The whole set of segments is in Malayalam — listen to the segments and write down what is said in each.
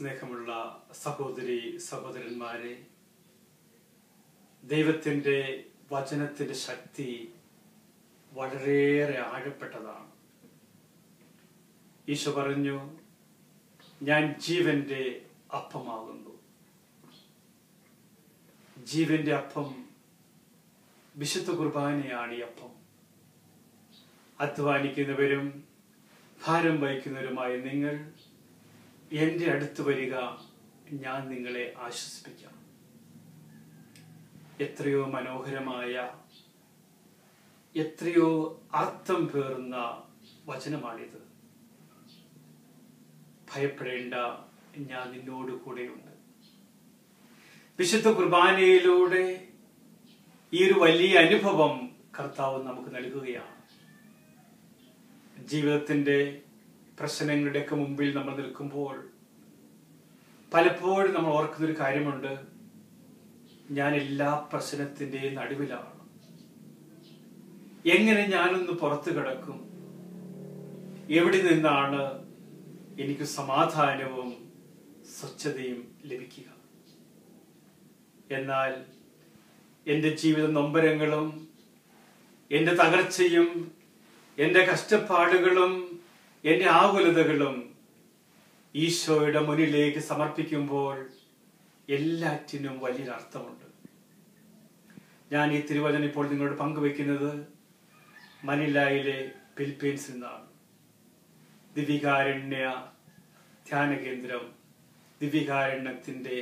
സ്നേഹമുള്ള സഹോദരി സഹോദരന്മാരെ, ദൈവത്തിൻ്റെ വചനത്തിൻ്റെ ശക്തി വളരെയേറെ ആഴപ്പെട്ടതാണ്. ഈശോ പറഞ്ഞു, ഞാൻ ജീവന്റെ അപ്പമാകുന്നു. ജീവന്റെ അപ്പം വിശുദ്ധ കുർബാനയാണ്. ഈ അപ്പം അധ്വാനിക്കുന്നവരും ഭാരം വഹിക്കുന്നവരുമായ നിങ്ങൾ എൻ്റെ അടുത്ത് വരിക, ഞാൻ നിങ്ങളെ ആശ്വസിപ്പിക്കാം. എത്രയോ മനോഹരമായ, എത്രയോ അർത്ഥം പേറുന്ന വചനമാണിത്. ഭയപ്പെടേണ്ട, ഞാൻ നിന്നോട് കൂടെയുണ്ട്. വിശുദ്ധ കുർബാനയിലൂടെ ഈ ഒരു വലിയ അനുഭവം കർത്താവ് നമുക്ക് നൽകുകയാണ്. ജീവിതത്തിന്റെ പ്രശ്നങ്ങളുടെയൊക്കെ മുമ്പിൽ നമ്മൾ നിൽക്കുമ്പോൾ പലപ്പോഴും നമ്മൾ ഓർക്കുന്നൊരു കാര്യമുണ്ട്, ഞാൻ എല്ലാ പ്രശ്നത്തിൻ്റെയും നടുവിലാണ്. എങ്ങനെ ഞാനൊന്ന് പുറത്തു കിടക്കും? എവിടെ നിന്നാണ് എനിക്ക് സമാധാനവും സ്വച്ഛതയും ലഭിക്കുക? എന്നാൽ എൻ്റെ ജീവിത നൊമ്പരങ്ങളും എൻ്റെ തകർച്ചയും എൻ്റെ കഷ്ടപ്പാടുകളും എൻ്റെ ആകുലതകളും ഈശോയുടെ മുന്നിലേക്ക് സമർപ്പിക്കുമ്പോൾ എല്ലാറ്റിനും വലിയൊരർത്ഥമുണ്ട്. ഞാൻ ഈ തിരുവചനം ഇപ്പോൾ നിങ്ങളോട് പങ്കുവെക്കുന്നത് മനിലയിലെ ഫിലിപ്പീൻസിൽ നിന്നാണ്. ദിവ്യകാരുണ്യ ധ്യാന കേന്ദ്രം, ദിവ്യകാരുണ്യത്തിൻ്റെ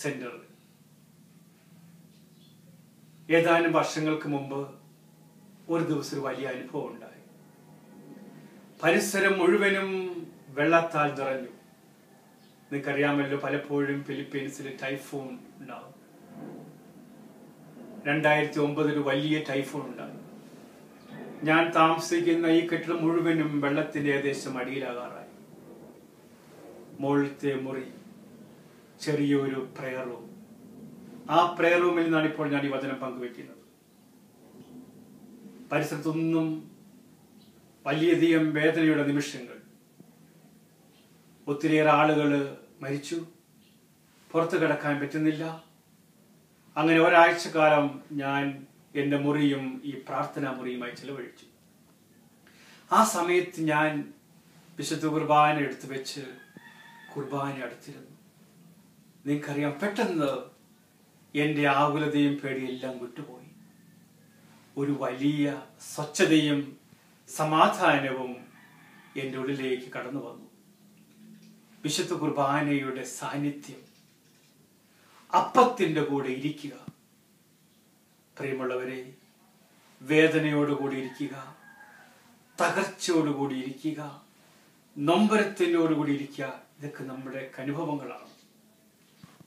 സെന്റർ. ഏതാനും വർഷങ്ങൾക്ക് മുമ്പ് ഒരു ദിവസം ഒരു വലിയ അനുഭവം ഉണ്ടായി. പരിസരം മുഴുവനും വെള്ളത്താൽ നിറഞ്ഞു. നിങ്ങൾക്കറിയാമല്ലോ, പലപ്പോഴും ഫിലിപ്പീൻസിൽ ടൈഫൂൺ ഉണ്ടാകും. 2009 വലിയ ടൈഫൂൺ ഉണ്ടായി. ഞാൻ താമസിക്കുന്ന ഈ കെട്ടിടം മുഴുവനും വെള്ളത്തിന്റെ ഏകദേശം അടിയിലാകാറായി. മുകളിലത്തെ മുറി ചെറിയൊരു പ്രയർ റൂം. ആ പ്രയർ റൂമിൽ നിന്നാണ് ഇപ്പോൾ ഞാൻ ഈ വചനം പങ്കുവെക്കുന്നത്. പരിസരത്തൊന്നും വലിയധികം വേദനയുടെ നിമിഷങ്ങൾ. ഒത്തിരിയേറെ ആളുകൾ മരിച്ചു, പുറത്തു കിടക്കാൻ പറ്റുന്നില്ല. അങ്ങനെ ഒരാഴ്ചക്കാലം ഞാൻ എൻ്റെ മുറിയും ഈ പ്രാർത്ഥനാ മുറിയുമായി ചെലവഴിച്ചു. ആ സമയത്ത് ഞാൻ വിശുദ്ധ കുർബാന എടുത്തു വെച്ച് കുർബാന അടുത്തിരുന്നു. നിങ്ങൾക്കറിയാം, പെട്ടെന്ന് എൻ്റെ ആകുലതയും പേടിയെല്ലാം വിട്ടുപോയി. ഒരു വലിയ സ്വച്ഛതയും സമാധാനവും എൻ്റെ ഉള്ളിലേക്ക് കടന്നു വന്നു. വിശുദ്ധ കുർബാനയുടെ സാന്നിധ്യം, അപ്പത്തിൻ്റെ കൂടെ ഇരിക്കുക. പ്രിയമുള്ളവരെ, വേദനയോടുകൂടി ഇരിക്കുക, തകർച്ചയോടുകൂടി ഇരിക്കുക, നൊമ്പരത്തിനോടുകൂടി ഇരിക്കുക, ഇതൊക്കെ നമ്മുടെ അനുഭവങ്ങളാണ്.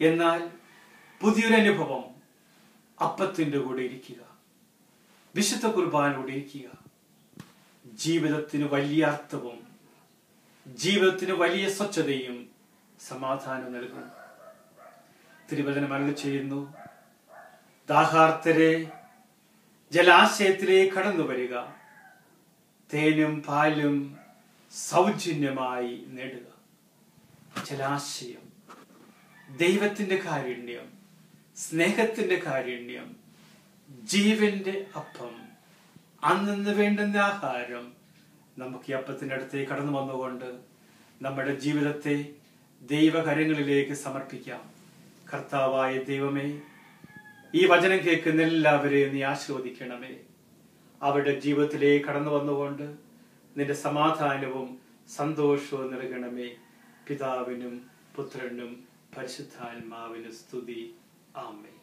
എന്നാൽ പുതിയൊരു അനുഭവം, അപ്പത്തിൻ്റെ കൂടെ ഇരിക്കുക, വിശുദ്ധ കുർബാനയോടെ ഇരിക്കുക, ജീവിതത്തിന് വലിയ അർത്ഥവും ജീവിതത്തിന് വലിയ സ്വച്ഛതയും സമാധാനം നൽകുന്നു. തിരുവചനം അരുളി ചെയ്യുന്നു, ദാഹാർത്തരെ ജലാശയത്തിലേക്ക് കടന്നു വരിക, തേനും പാലും സൗജന്യമായി നേടുക. ജലാശയം, ദൈവത്തിന്റെ കാരുണ്യം, സ്നേഹത്തിന്റെ കാരുണ്യം, ജീവന്റെ അപ്പം, അന്നു വേണ്ടുന്ന ആഹാരം നമുക്ക് ഈ അപ്പത്തിൻ്റെ അടുത്തേക്ക് കടന്നു വന്നുകൊണ്ട് നമ്മുടെ ജീവിതത്തെ ദൈവകരങ്ങളിലേക്ക് സമർപ്പിക്കാം. കർത്താവായ ദൈവമേ, ഈ വചനം കേൾക്കുന്ന എല്ലാവരെയും നീ ആശീർവദിക്കണമേ. അവരുടെ ജീവിതത്തിലേക്ക് കടന്നു വന്നുകൊണ്ട് നിന്റെ സമാധാനവും സന്തോഷവും നൽകണമേ. പിതാവിനും പുത്രനും പരിശുദ്ധാത്മാവിനും സ്തുതി. ആമേൻ.